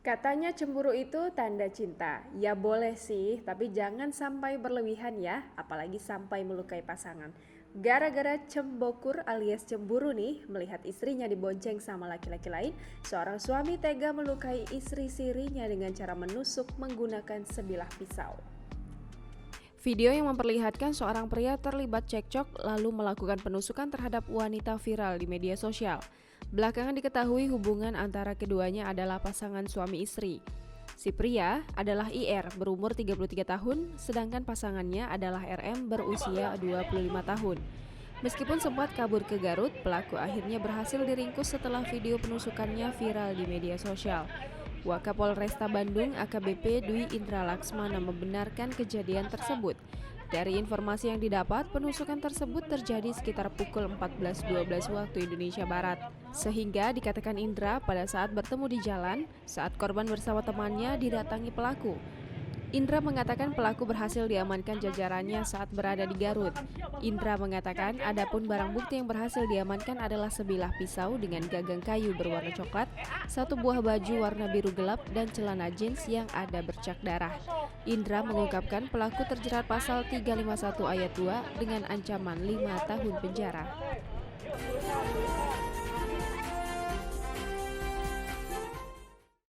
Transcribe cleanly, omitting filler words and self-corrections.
Katanya cemburu itu tanda cinta. Ya boleh sih, tapi jangan sampai berlebihan ya, apalagi sampai melukai pasangan. Gara-gara cembokur alias cemburu nih, melihat istrinya dibonceng sama laki-laki lain, seorang suami tega melukai istri sirinya dengan cara menusuk menggunakan sebilah pisau. Video yang memperlihatkan seorang pria terlibat cekcok lalu melakukan penusukan terhadap wanita viral di media sosial. Belakangan diketahui hubungan antara keduanya adalah pasangan suami istri. Si pria adalah IR berumur 33 tahun, sedangkan pasangannya adalah RM berusia 25 tahun. Meskipun sempat kabur ke Garut, pelaku akhirnya berhasil diringkus setelah video penusukannya viral di media sosial. Wakapolresta Bandung AKBP Dwi Indra Laksmana membenarkan kejadian tersebut. Dari informasi yang didapat, penusukan tersebut terjadi sekitar pukul 14.12 waktu Indonesia Barat. Sehingga dikatakan Indra pada saat bertemu di jalan, saat korban bersama temannya didatangi pelaku. Indra mengatakan pelaku berhasil diamankan jajarannya saat berada di Garut. Indra mengatakan adapun barang bukti yang berhasil diamankan adalah sebilah pisau dengan gagang kayu berwarna coklat, satu buah baju warna biru gelap, dan celana jeans yang ada bercak darah. Indra mengungkapkan pelaku terjerat pasal 351 ayat 2 dengan ancaman 5 tahun penjara.